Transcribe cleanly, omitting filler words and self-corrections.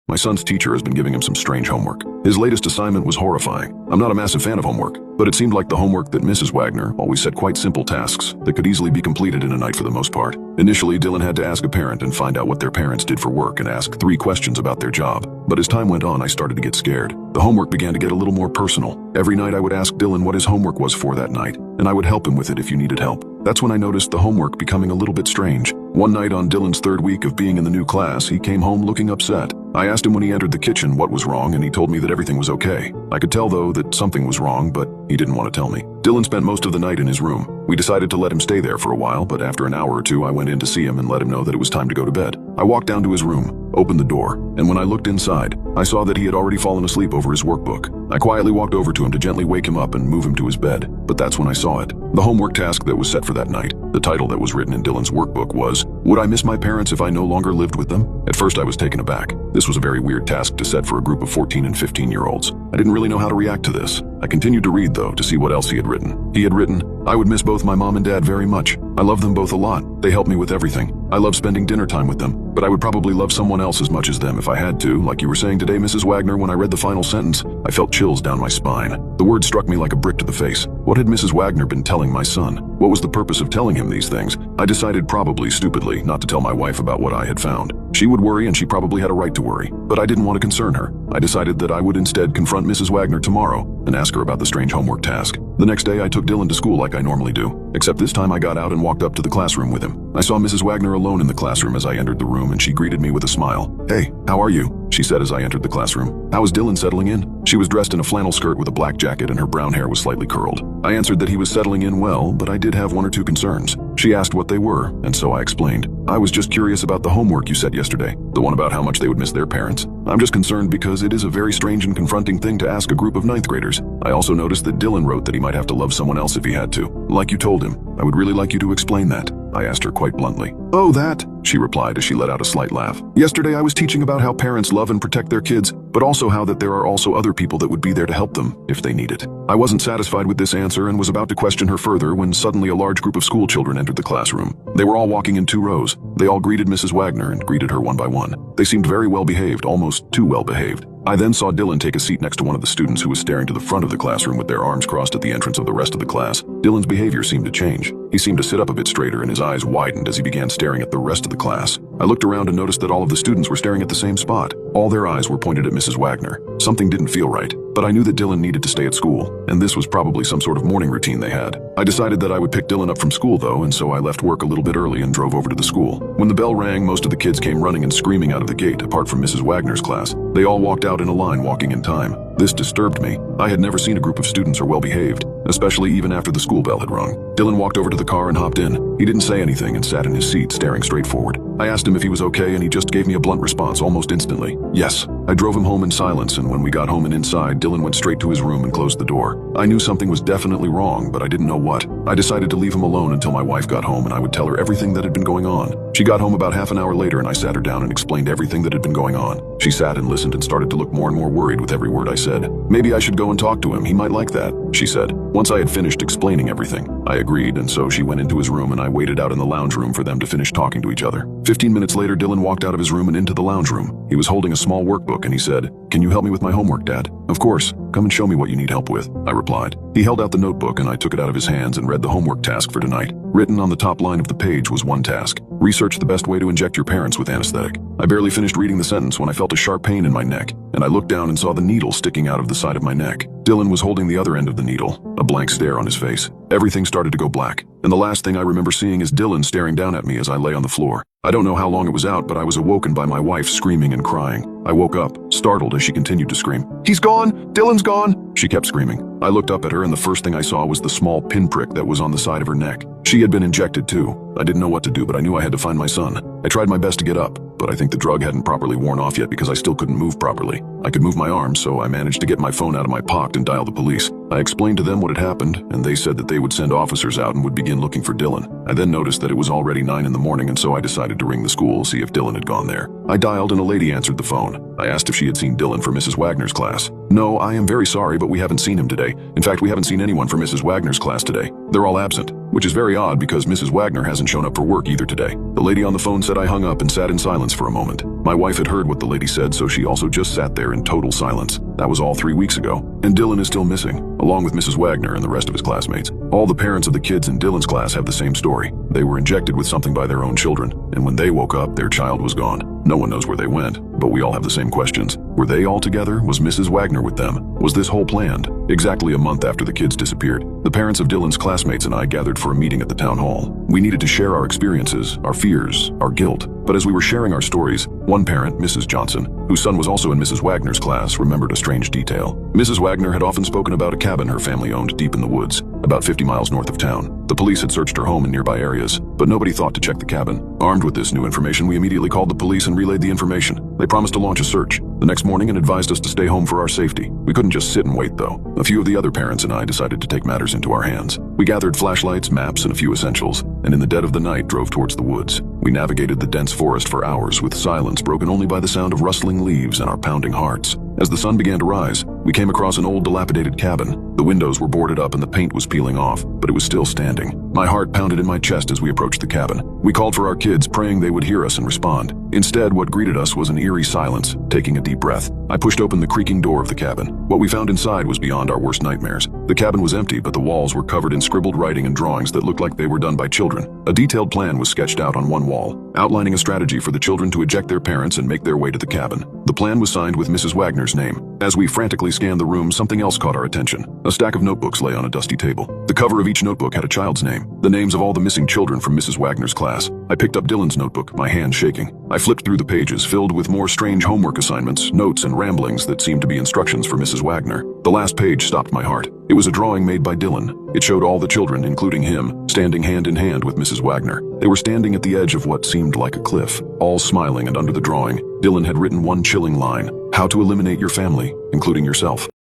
My son's teacher has been giving him some strange homework. His latest assignment was horrifying. I'm not a massive fan of homework, but it seemed like the homework that Mrs. Wagner always set quite simple tasks that could easily be completed in a night for the most part. Initially, Dylan had to ask a parent and find out what their parents did for work and ask 3 questions about their job. But as time went on, I started to get scared. The homework began to get a little more personal. Every night I would ask Dylan what his homework was for that night, and I would help him with it if you needed help. That's when I noticed the homework becoming a little bit strange. One night on Dylan's 3rd week of being in the new class, he came home looking upset. I asked him when he entered the kitchen what was wrong, and he told me that everything was okay. I could tell, though, that something was wrong, but he didn't want to tell me. Dylan spent most of the night in his room. We decided to let him stay there for a while, but after an hour or 2, I went in to see him and let him know that it was time to go to bed. I walked down to his room, opened the door, and when I looked inside, I saw that he had already fallen asleep over his workbook. I quietly walked over to him to gently wake him up and move him to his bed, but that's when I saw it. The homework task that was set for that night, the title that was written in Dylan's workbook was, "Would I miss my parents if I no longer lived with them?" At first I was taken aback. This was a very weird task to set for a group of 14 and 15-year-olds. I didn't really know how to react to this. I continued to read, though, to see what else he had written. He had written, "I would miss both my mom and dad very much. I love them both a lot. They help me with everything. I love spending dinner time with them, but I would probably love someone else as much as them if I had to. Like you were saying today, Mrs. Wagner, when I read the final sentence, I felt chills down my spine. The words struck me like a brick to the face. What had Mrs. Wagner been telling my son? What was the purpose of telling him these things? I decided, probably stupidly, not to tell my wife about what I had found. She would worry, and she probably had a right to worry, but I didn't want to concern her. I decided that I would instead confront Mrs. Wagner tomorrow and ask her about the strange homework task. The next day, I took Dylan to school like I normally do, except this time I got out and walked up to the classroom with him. I saw Mrs. Wagner alone in the classroom as I entered the room, and she greeted me with a smile. "Hey, how are you?" she said as I entered the classroom. "How is Dylan settling in?" She was dressed in a flannel skirt with a black jacket, and her brown hair was slightly curled. I answered that he was settling in well, but I did have 1 or 2 concerns. She asked what they were, and so I explained. "I was just curious about the homework you set yesterday, the one about how much they would miss their parents. I'm just concerned because it is a very strange and confronting thing to ask a group of 9th graders. I also noticed that Dylan wrote that he might have to love someone else if he had to. Like you told him. I would really like you to explain that." I asked her quite bluntly. "Oh, that," she replied as she let out a slight laugh. "Yesterday I was teaching about how parents love and protect their kids, but also how that there are also other people that would be there to help them if they need it." I wasn't satisfied with this answer and was about to question her further when suddenly a large group of school children entered the classroom. They were all walking in 2 rows. They all greeted Mrs. Wagner and greeted her one by one. They seemed very well behaved, almost too well behaved. I then saw Dylan take a seat next to one of the students who was staring to the front of the classroom with their arms crossed at the entrance of the rest of the class. Dylan's behavior seemed to change. He seemed to sit up a bit straighter and his eyes widened as he began staring at the rest of the class. I looked around and noticed that all of the students were staring at the same spot. All their eyes were pointed at Mrs. Wagner. Something didn't feel right, but I knew that Dylan needed to stay at school, and this was probably some sort of morning routine they had. I decided that I would pick Dylan up from school though, and so I left work a little bit early and drove over to the school. When the bell rang, most of the kids came running and screaming out of the gate, apart from Mrs. Wagner's class. They all walked out in a line, walking in time. This disturbed me. I had never seen a group of students are well behaved, especially even after the school bell had rung. Dylan walked over to the car and hopped in. He didn't say anything and sat in his seat, staring straight forward. I asked him if he was okay, and he just gave me a blunt response almost instantly. Yes. I drove him home in silence, and when we got home and inside, Dylan went straight to his room and closed the door. I knew something was definitely wrong, but I didn't know what. I decided to leave him alone until my wife got home, and I would tell her everything that had been going on. She got home about half an hour later, and I sat her down and explained everything that had been going on. She sat and listened and started to look more and more worried with every word I said. "Maybe I should go and talk to him. He might like that," she said. Once I had finished explaining everything, I agreed, and so she went into his room and I waited out in the lounge room for them to finish talking to each other. 15 minutes later, Dylan walked out of his room and into the lounge room. He was holding a small workbook and he said, "Can you help me with my homework, Dad?" "Of course. Come and show me what you need help with," I replied. He held out the notebook and I took it out of his hands and read the homework task for tonight. Written on the top line of the page was one task. Research the best way to inject your parents with anesthetic. I barely finished reading the sentence when I felt a sharp pain in my neck, and I looked down and saw the needle sticking out of the side of my neck. Dylan was holding the other end of the needle, a blank stare on his face. Everything started to go black, and the last thing I remember seeing is Dylan staring down at me as I lay on the floor. I don't know how long it was out, but I was awoken by my wife screaming and crying. I woke up, startled as she continued to scream. "He's gone! Dylan's gone!" She kept screaming. I looked up at her and the first thing I saw was the small pinprick that was on the side of her neck. She had been injected too. I didn't know what to do, but I knew I had to find my son. I tried my best to get up, but I think the drug hadn't properly worn off yet because I still couldn't move properly. I could move my arms, so I managed to get my phone out of my pocket and dial the police. I explained to them what had happened, and they said that they would send officers out and would begin looking for Dylan. I then noticed that it was already 9 in the morning, and so I decided to ring the school, see if Dylan had gone there. I dialed and a lady answered the phone. I asked if she had seen Dylan for Mrs. Wagner's class. "No, I am very sorry, but we haven't seen him today. In fact, we haven't seen anyone for Mrs. Wagner's class today. They're all absent." which is very odd because Mrs. Wagner hasn't shown up for work either today. The lady on the phone said I hung up and sat in silence for a moment. My wife had heard what the lady said, so she also just sat there in total silence. That was all 3 weeks ago, and Dylan is still missing, along with Mrs. Wagner and the rest of his classmates. All the parents of the kids in Dylan's class have the same story. They were injected with something by their own children, and when they woke up, their child was gone. No one knows where they went, but we all have the same questions. Were they all together? Was Mrs. Wagner with them? Was this whole planned? Exactly a month after the kids disappeared, the parents of Dylan's classmates and I gathered for a meeting at the town hall. We needed to share our experiences, our fears, our guilt. But as we were sharing our stories, one parent, Mrs. Johnson, whose son was also in Mrs. Wagner's class, remembered a strange detail. Mrs. Wagner had often spoken about a cabin her family owned deep in the woods, about 50 miles north of town. The police had searched her home and nearby areas, but nobody thought to check the cabin. Armed with this new information, we immediately called the police and relayed the information. They promised to launch a search the next morning and advised us to stay home for our safety. We couldn't just sit and wait, though. A few of the other parents and I decided to take matters into our hands. We gathered flashlights, maps, and a few essentials, and in the dead of the night drove towards the woods. We navigated the dense forest for hours with silence broken only by the sound of rustling leaves and our pounding hearts. As the sun began to rise, we came across an old dilapidated cabin. The windows were boarded up and the paint was peeling off, but it was still standing. My heart pounded in my chest as we approached the cabin. We called for our kids, praying they would hear us and respond. Instead, what greeted us was an eerie silence. Taking a deep breath, I pushed open the creaking door of the cabin. What we found inside was beyond our worst nightmares. The cabin was empty, but the walls were covered in scribbled writing and drawings that looked like they were done by children. A detailed plan was sketched out on one wall, outlining a strategy for the children to eject their parents and make their way to the cabin. The plan was signed with Mrs. Wagner's name. As we frantically scanned the room, something else caught our attention. A stack of notebooks lay on a dusty table. The cover of each notebook had a child's name, the names of all the missing children from Mrs. Wagner's class. I picked up Dylan's notebook, my hand shaking. I flipped through the pages, filled with more strange homework assignments, notes, and ramblings that seemed to be instructions for Mrs. Wagner. The last page stopped my heart. It was a drawing made by Dylan. It showed all the children, including him, standing hand in hand with Mrs. Wagner. They were standing at the edge of what seemed like a cliff, all smiling, and under the drawing, Dylan had written one chilling line: "How to eliminate your family, including yourself."